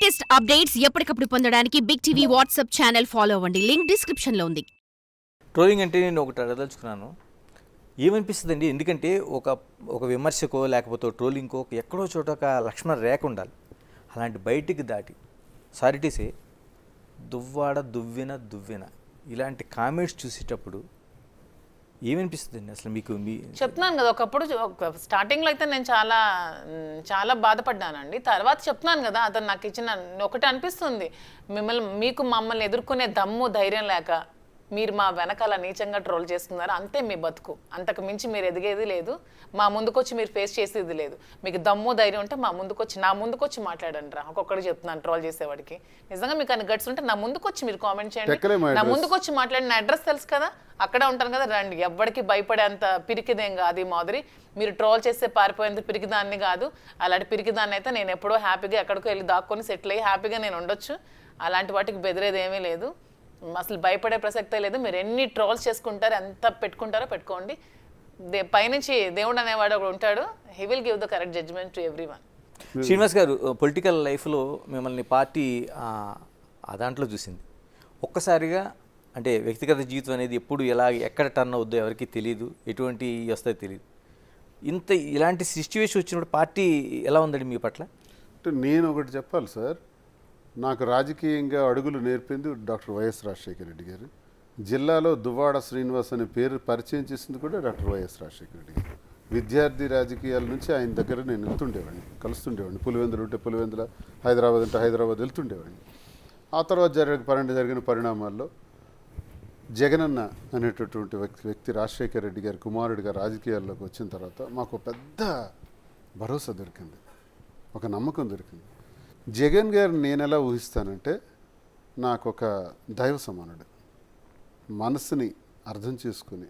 Latest updates ఎప్పటికప్పుడు పొందడానికి big TV WhatsApp channel follow అవ్వండి. లింక్ డిస్క్రిప్షన్ లో ఉంది. ట్రోలింగ్ అంటే నేను ఒకటి అడగదలుచుకున్నాను. ఏమనిపిస్తుందండి, ఎందుకంటే ఒక విమర్శకో లేకపోతే ట్రోలింగ్కో ఎక్కడో చోట ఒక లక్ష్మణ రేఖ ఉండాలి. అలాంటి బయటికి దాటి సారిటీసే దువ్వాడ దువ్విన ఇలాంటి కామెంట్స్ చూసేటప్పుడు ఏమనిపిస్తుందండి అసలు మీకు? చెప్తున్నాను కదా, ఒకప్పుడు స్టార్టింగ్లో అయితే నేను చాలా బాధపడ్డానండి. తర్వాత చెప్తున్నాను కదా, అతను నాకు ఇచ్చిన ఒకటి అనిపిస్తుంది, మమ్మల్ని ఎదుర్కొనే దమ్ము ధైర్యం లేక మీరు మా వెనకాల నీచంగా ట్రోల్ చేస్తున్నారు, అంతే మీ బతుకు. అంతకు మించి మీరు ఎదిగేది లేదు, మా ముందుకొచ్చి మీరు ఫేస్ చేసేది లేదు. మీకు దమ్ము ధైర్యం ఉంటే నా ముందుకొచ్చి మాట్లాడండి రా. ఒక్కొక్కడికి చెప్తున్నాను ట్రోల్ చేసేవాడికి, నిజంగా మీకు అన్ని గట్స్ ఉంటే నా ముందుకొచ్చి మీరు కామెంట్ చేయండి, నా ముందుకొచ్చి మాట్లాడి. నా అడ్రస్ తెలుసు కదా, అక్కడే ఉంటాను కదా, రండి. ఎవ్వడికి భయపడేంత పిరికిదేం కాదు ఈ మాదిరి. మీరు ట్రోల్ చేస్తే పారిపోయేంత పిరికిదాన్ని కాదు. అలాంటి పిరికిదాన్ని అయితే నేను ఎప్పుడో హ్యాపీగా ఎక్కడికో వెళ్ళి దాక్కొని సెటిల్ అయ్యి హ్యాపీగా నేను ఉండొచ్చు. అలాంటి వాటికి బెదిరేది ఏమీ లేదు, అసలు భయపడే ప్రసక్తే లేదు. మీరు ఎన్ని ట్రోల్స్ చేసుకుంటారో, ఎంత పెట్టుకుంటారో పెట్టుకోండి. పైనుంచి దేవుడు అనేవాడు ఒకడు ఉంటాడు. He will give the correct judgment to everyone. Srinivas గారు, పొలిటికల్ లైఫ్లో మిమ్మల్ని పార్టీ దాంట్లో చూసింది. ఒక్కసారిగా అంటే వ్యక్తిగత జీవితం అనేది ఎప్పుడు ఎక్కడ టర్న్ అవుద్దో ఎవరికి తెలియదు, ఎటువంటి వస్తాయో తెలియదు. ఇలాంటి సిచ్యువేషన్ వచ్చినప్పుడు పార్టీ ఎలా ఉందండి మీ పట్ల? అంటే నేను ఒకటి చెప్పాలి సార్, నాకు రాజకీయంగా అడుగులు నేర్పింది డాక్టర్ వైఎస్ రాజశేఖర రెడ్డి గారు. జిల్లాలో దువ్వాడ శ్రీనివాస్ అనే పేరు పరిచయం చేసింది కూడా డాక్టర్ వైఎస్ రాజశేఖర రెడ్డి గారు. విద్యార్థి రాజకీయాల నుంచి ఆయన దగ్గర నేను వెళ్తుండేవాడిని, కలుస్తుండేవాడిని. పులివెందులు ఉంటే పులివెందుల, హైదరాబాద్ ఉంటే హైదరాబాద్ వెళ్తుండేవాడిని. ఆ తర్వాత జరిగిన పరిణామాల్లో జగనన్న అనేటటువంటి వ్యక్తి రాజశేఖర రెడ్డి గారి కుమారుడిగా రాజకీయాల్లోకి వచ్చిన తర్వాత మాకు పెద్ద భరోసా దొరికింది, ఒక నమ్మకం దొరికింది. జగన్ గారిని నేను ఎలా ఊహిస్తానంటే, నాకు ఒక దైవ సమానుడు, మనసుని అర్థం చేసుకుని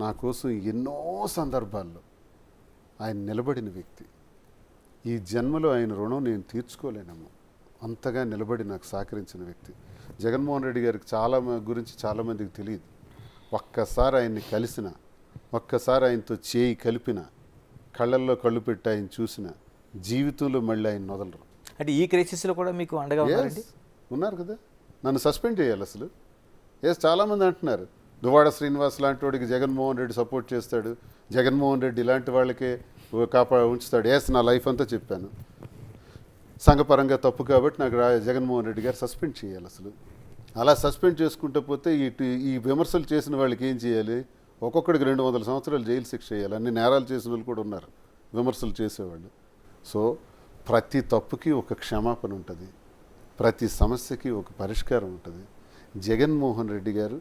నా కోసం ఎన్నో సందర్భాల్లో ఆయన నిలబడిన వ్యక్తి. ఈ జన్మలో ఆయన రుణం నేను తీర్చుకోలేనమ్మా, అంతగా నిలబడి నాకు సహకరించిన వ్యక్తి. జగన్మోహన్ రెడ్డి గారికి గురించి చాలామందికి తెలియదు. ఒక్కసారి ఆయన్ని కలిసిన, ఒక్కసారి ఆయనతో చేయి కలిపిన, కళ్ళల్లో కళ్ళు పెట్టి ఆయన చూసిన, జీవితంలో మళ్ళీ ఆయన వదలరు. అంటే ఈ క్రైసిస్లో కూడా మీకు అండగా ఉన్నారు కదా. నన్ను సస్పెండ్ చేయాలి అసలు. చాలామంది అంటున్నారు, దువ్వాడ శ్రీనివాస్ లాంటి వాడికి జగన్మోహన్ రెడ్డి సపోర్ట్ చేస్తాడు, జగన్మోహన్ రెడ్డి ఇలాంటి వాళ్ళకే ఉంచుతాడు. నా లైఫ్ అంతా చెప్పాను, సంఘపరంగా తప్పు కాబట్టి నాకు జగన్మోహన్ రెడ్డి గారు సస్పెండ్ చేయాలి అసలు. అలా సస్పెండ్ చేసుకుంటూ పోతే ఈ విమర్శలు చేసిన వాళ్ళకి ఏం చేయాలి? ఒక్కొక్కడికి 200 సంవత్సరాలు జైలు శిక్ష చేయాలి. అన్ని నేరాలు చేసిన వాళ్ళు కూడా ఉన్నారు విమర్శలు చేసేవాళ్ళు. సో ప్రతి తప్పుకి ఒక క్షమాపణ ఉంటుంది, ప్రతి సమస్యకి ఒక పరిష్కారం ఉంటుంది. జగన్మోహన్ రెడ్డి గారు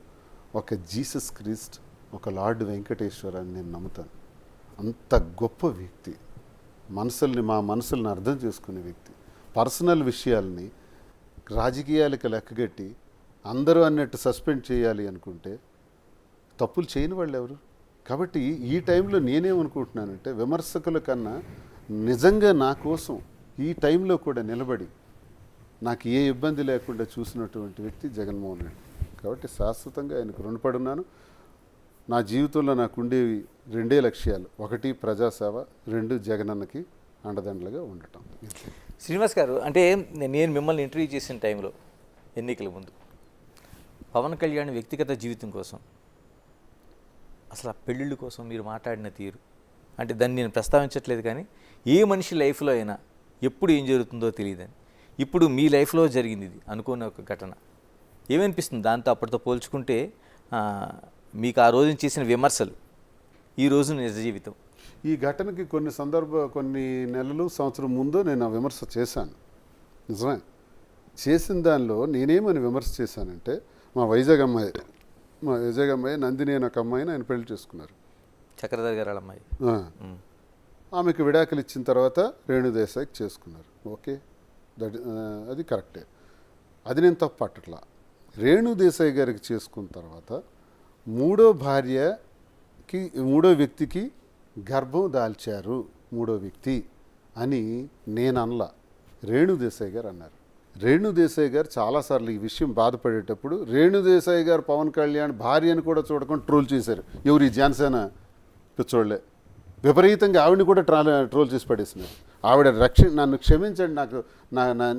ఒక జీసస్ క్రీస్ట్, ఒక లార్డ్ వెంకటేశ్వర అని నేను నమ్ముతాను. అంత గొప్ప వ్యక్తి, మా మనసుల్ని అర్థం చేసుకునే వ్యక్తి. పర్సనల్ విషయాల్ని రాజకీయాలకు లెక్కగట్టి అందరూ అన్నట్టు సస్పెండ్ చేయాలి అనుకుంటే తప్పులు చేయని వాళ్ళు ఎవరు? కాబట్టి ఈ టైంలో నేనేమనుకుంటున్నానంటే, విమర్శకుల కన్నా నిజంగా నా కోసం ఈ టైంలో కూడా నిలబడి నాకు ఏ ఇబ్బంది లేకుండా చూసినటువంటి వ్యక్తి జగన్మోహన్ రెడ్డి. కాబట్టి శాశ్వతంగా ఆయనకు రుణపడి ఉన్నాను. నా జీవితంలో నాకు ఉండేవి 2 లక్ష్యాలు: 1 ప్రజాసేవ, 2 జగనన్నకి అండదండలుగా ఉండటం. శ్రీనివాస్ గారు, అంటే నేను మిమ్మల్ని ఇంటర్వ్యూ చేసిన టైంలో ఎన్నికల ముందు పవన్ కళ్యాణ్ వ్యక్తిగత జీవితం కోసం, అసలు ఆ పెళ్ళిళ్ళ కోసం మీరు మాట్లాడిన తీరు, అంటే దాన్ని నేను ప్రస్తావించట్లేదు, కానీ ఏ మనిషి లైఫ్లో అయినా ఎప్పుడు ఏం జరుగుతుందో తెలియదని. ఇప్పుడు మీ లైఫ్లో జరిగింది ఇది అనుకోని ఒక ఘటన. ఏమనిపిస్తుంది దాంతో అప్పటితో పోల్చుకుంటే? మీకు ఆ రోజున చేసిన విమర్శలు, ఈ రోజు నిజ జీవితం. ఈ ఘటనకి కొన్ని నెలలు, సంవత్సరం ముందు నేను ఆ విమర్శ చేశాను. నిజమే, చేసిన దానిలో నేనేమని విమర్శ చేశానంటే, మా వైజాగ్ అమ్మాయి నందిని అనే ఒక అమ్మాయిని ఆయన పెళ్లి చేసుకున్నారు, చక్రధర్ గారు అమ్మాయి. ఆమెకు విడాకులు ఇచ్చిన తర్వాత రేణుదేశాయికి చేసుకున్నారు. ఓకే, అది కరెక్టే, అది నేను తప్పు పట్టట్లా. రేణుదేశాయి గారికి చేసుకున్న తర్వాత మూడో వ్యక్తికి గర్భం దాల్చారు, మూడో వ్యక్తి అని నేను అనలా, రేణుదేశాయి గారు అన్నారు. రేణుదేశాయి గారు చాలాసార్లు ఈ విషయం బాధపడేటప్పుడు రేణుదేశాయి గారు పవన్ కళ్యాణ్ భార్యను కూడా చూడకుండా ట్రోల్ చేశారు. ఎవరు? ఈ జనసేన పిచ్చోళ్లే విపరీతంగా ఆవిడని కూడా ట్రోల్ చేసి పడేసినారు. ఆవిడ నన్ను క్షమించండి, నాకు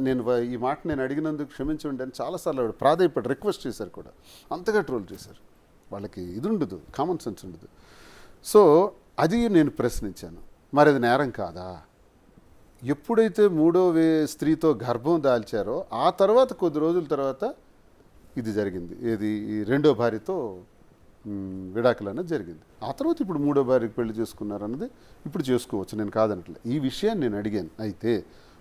నేను ఈ మాట నేను అడిగినందుకు క్షమించండి అని చాలాసార్లు ఆవిడ ప్రాధాయపడి రిక్వెస్ట్ చేశారు కూడా. అంతగా ట్రోల్ చేశారు. వాళ్ళకి ఇది ఉండదు, కామన్ సెన్స్ ఉండదు. సో అది నేను ప్రశ్నించాను, మరి అది నేరం కాదా? ఎప్పుడైతే మూడో స్త్రీతో గర్భం దాల్చారో ఆ తర్వాత కొద్ది రోజుల తర్వాత ఇది జరిగింది. ఏది ఈ రెండో భార్యతో విడాకులు అనేది జరిగింది. ఆ తర్వాత ఇప్పుడు మూడో భార్యకి పెళ్లి చేసుకున్నారు అన్నది ఇప్పుడు చేసుకోవచ్చు, నేను కాదనట్లే. ఈ విషయాన్ని నేను అడిగాను. అయితే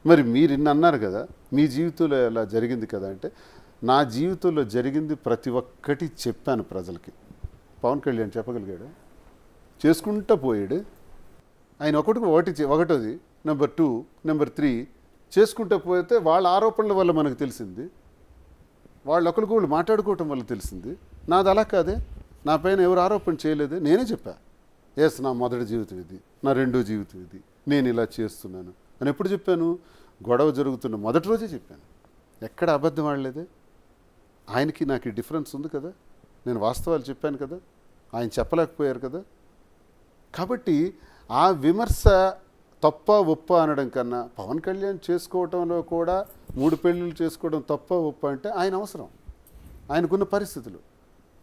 మరి మీరు ఇన్ని అన్నారు కదా, మీ జీవితంలో ఎలా జరిగింది కదా అంటే, నా జీవితంలో జరిగింది ప్రతి ఒక్కటి చెప్పాను ప్రజలకి. పవన్ కళ్యాణ్ చెప్పగలిగాడు, చేసుకుంటూ పోయాడు. ఆయన ఒకటోది. నెంబర్ 2, నెంబర్ 3 చేసుకుంటూ పోతే వాళ్ళ ఆరోపణల వల్ల మనకు తెలిసింది, వాళ్ళు ఒకరికొకళ్ళు మాట్లాడుకోవటం వల్ల తెలిసింది. నాది అలా కాదే, నా పైన ఎవరు ఆరోపణ చేయలేదు, నేనే చెప్పా. ఎస్, నా మొదటి జీవితం ఇది, నా రెండో జీవితం ఇది, నేను ఇలా చేస్తున్నాను అని ఎప్పుడు చెప్పాను? గొడవ జరుగుతున్న మొదటి రోజే చెప్పాను. ఎక్కడ అబద్ధం ఆడలేదే. ఆయనకి నాకు డిఫరెన్స్ ఉంది కదా, నేను వాస్తవాలు చెప్పాను కదా, ఆయన చెప్పలేకపోయారు కదా. కాబట్టి ఆ విమర్శ తప్ప ఒప్ప అనడం కన్నా, పవన్ కళ్యాణ్ చేసుకోవటంలో కూడా 3 పెళ్ళిళ్ళు చేసుకోవడం తప్ప ఒప్ప అంటే ఆయన అవసరం, ఆయనకున్న పరిస్థితులు,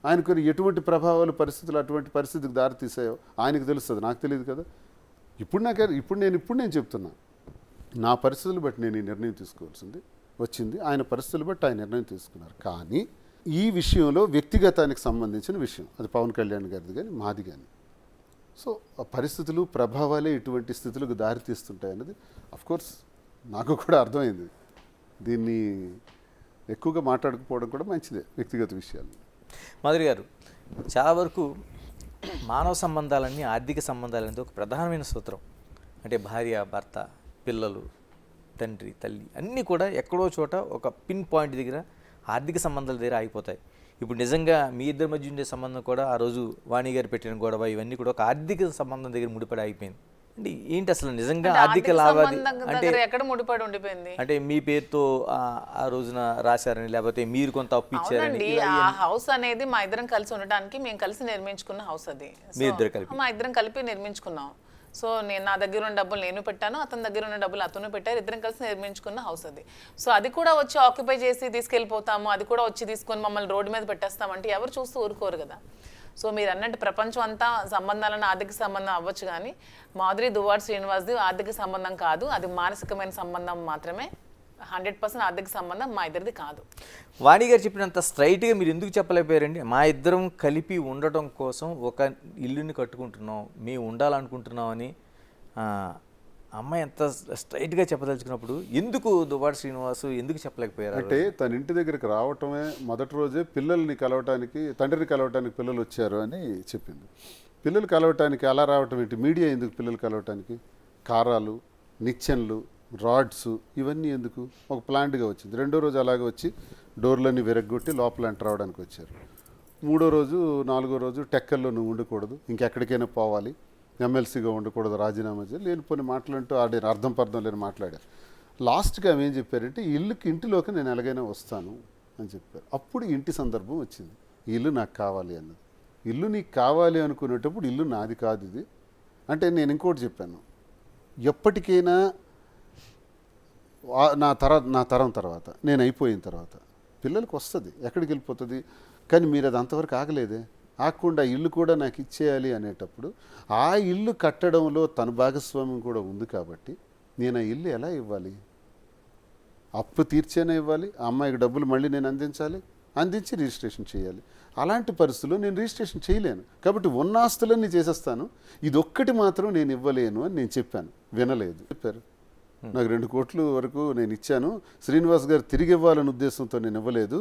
ఆయనకున్న ఎటువంటి ప్రభావాలు పరిస్థితులు అటువంటి పరిస్థితికి దారితీసాయో ఆయనకు తెలుస్తుంది, నాకు తెలియదు కదా. ఇప్పుడు నేను చెప్తున్నా, నా పరిస్థితులు బట్టి నేను ఈ నిర్ణయం తీసుకోవాల్సింది వచ్చింది, ఆయన పరిస్థితులు బట్టి ఆయన నిర్ణయం తీసుకున్నారు. కానీ ఈ విషయంలో వ్యక్తిగతానికి సంబంధించిన విషయం, అది పవన్ కళ్యాణ్ గారిది కానీ మాది కానీ. సో ఆ పరిస్థితులు ప్రభావాలే ఇటువంటి స్థితులకు దారితీస్తుంటాయి అన్నది అఫ్కోర్స్ నాకు కూడా అర్థమైంది. దీన్ని ఎక్కువగా మాట్లాడకపోవడం కూడా మంచిదే, వ్యక్తిగత విషయాలు. మాధురి గారు, చాలా వరకు మానవ సంబంధాలన్నీ ఆర్థిక సంబంధాలనేది ఒక ప్రధానమైన సూత్రం. అంటే భార్య, భర్త, పిల్లలు, తండ్రి, తల్లి అన్నీ కూడా ఎక్కడో చోట ఒక పిన్ పాయింట్ దగ్గర ఆర్థిక సంబంధాల దగ్గర ఆగిపోతాయి. ఇప్పుడు నిజంగా మీ ఇద్దరి మధ్య ఉండే సంబంధం కూడా ఆ రోజు వాణి గారు పెట్టిన గొడవ ఇవన్నీ కూడా ఒక ఆర్థిక సంబంధం దగ్గర ముడిపడి ఆగిపోయింది. అంటే ఏంటి అసలు నిజంగా ఆర్థిక లావాదేవీ అంటే ఎక్కడ ముడిపడి ఉండిపోయింది? అంటే మీ పేరుతో ఆ రోజున రాశారని, లేకపోతే మీరు కొంత అప్పు ఇచ్చారని? ఆ హౌస్ అనేది మా ఇద్దరం కలిసి ఉండడానికి మేము కలిసి నిర్మించుకున్న హౌస్ అది. మా ఇద్దరం కలిపి నిర్మించుకున్నాం. సో నా దగ్గర ఉన్న డబ్బులు నేను పెట్టాను, అతని దగ్గర ఉన్న డబ్బులు అతను పెట్టారు, ఇద్దరం కలిసి నిర్మించుకున్న హౌస్ అది. సో అది కూడా వచ్చి ఆక్యుపై చేసి తీసుకెళ్ళిపోతాము, అది కూడా వచ్చి తీసుకొని మమ్మల్ని రోడ్డు మీద పెట్టేస్తామంటే ఎవరు చూస్తూ ఊరుకోరు కదా. సో మీరు అన్నట్టు ప్రపంచం అంతా సంబంధాలను ఆర్థిక సంబంధం అవ్వచ్చు, కానీ మాధురి దువ్వాడ శ్రీనివాస్ది ఆర్థిక సంబంధం కాదు, అది మానసికమైన సంబంధం మాత్రమే. 100% ఆర్థిక సంబంధం మా ఇద్దరిది కాదు. వాణి గారు చెప్పినంత స్ట్రైట్గా మీరు ఎందుకు చెప్పలేకపోయారండి? మా ఇద్దరం కలిపి ఉండటం కోసం ఒక ఇల్లుని కట్టుకుంటున్నాం, మేము ఉండాలనుకుంటున్నాం అని అమ్మాయి ఎంత స్ట్రైట్గా చెప్పదలుచుకున్నప్పుడు ఎందుకు దువ్వాడ శ్రీనివాసు ఎందుకు చెప్పలేకపోయారు? అంటే తన ఇంటి దగ్గరికి రావటమే మొదటి రోజే పిల్లల్ని కలవటానికి, తండ్రిని కలవటానికి పిల్లలు వచ్చారు అని చెప్పింది. పిల్లలు కలవటానికి అలా రావటం ఏంటి? మీడియా ఎందుకు పిల్లలు కలవటానికి? కారాలు, నిచ్చెన్లు, రాడ్స్ ఇవన్నీ ఎందుకు? ఒక ప్లాంట్గా వచ్చింది. రెండో రోజు అలాగే వచ్చి డోర్లన్నీ విరగ్గొట్టి లోపల ఎంటర్ అవడానికి వచ్చారు. మూడో రోజు, నాలుగో రోజు టెక్కల్లో నువ్వు ఉండకూడదు, ఇంకెక్కడికైనా పోవాలి, ఎమ్మెల్సీగా ఉండకూడదు, రాజీనామా చేయాలి, లేనిపోని మాటలంటూ ఆడే అర్థం పర్థం లేని మాట్లాడారు. లాస్ట్గా ఆమె ఏం చెప్పారంటే, ఇంటిలోకి నేను ఎలాగైనా వస్తాను అని చెప్పారు. అప్పుడు ఇంటి సందర్భం వచ్చింది, ఈ ఇల్లు నాకు కావాలి అన్నది. ఇల్లు నీకు కావాలి అనుకునేటప్పుడు ఇల్లు నాది కాదు ఇది అంటే. నేను ఇంకోటి చెప్పాను, ఎప్పటికైనా నా తరం తర్వాత నేను అయిపోయిన తర్వాత పిల్లలకు వస్తుంది, ఎక్కడికి వెళ్ళిపోతుంది, కానీ మీరు అది అంతవరకు ఆగలేదే, ఆగకుండా ఇల్లు కూడా నాకు ఇచ్చేయాలి అనేటప్పుడు ఆ ఇల్లు కట్టడంలో తన భాగస్వామ్యం కూడా ఉంది కాబట్టి నేను ఆ ఇల్లు ఎలా ఇవ్వాలి? అప్పు తీర్చేనే ఇవ్వాలి, ఆ అమ్మాయికి డబ్బులు మళ్ళీ నేను అందించి రిజిస్ట్రేషన్ చేయాలి. అలాంటి పరిస్థితుల్లో నేను రిజిస్ట్రేషన్ చేయలేను కాబట్టి ఉన్న ఆస్తులన్నీ చేసేస్తాను, ఇది ఒక్కటి మాత్రం నేను ఇవ్వలేను అని నేను చెప్పాను. వినలేదు. చెప్పారు నాకు 2 కోట్ల వరకు నేను ఇచ్చాను, శ్రీనివాస్ గారు తిరిగి ఇవ్వాలనే ఉద్దేశంతో నేను ఇవ్వలేదు,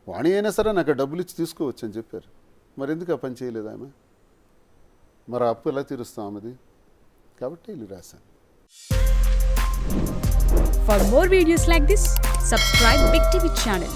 వాణి అయినా సరే నాకు డబ్బులు ఇచ్చి తీసుకోవచ్చు అని చెప్పారు. మరి ఎందుకు ఆ పని చేయలేదు ఆమె? మరి అప్పు ఎలా తీరుస్తాం ఆమెది? కాబట్టి ఇల్లు రాశాను. For more videos like this, subscribe Big TV channel.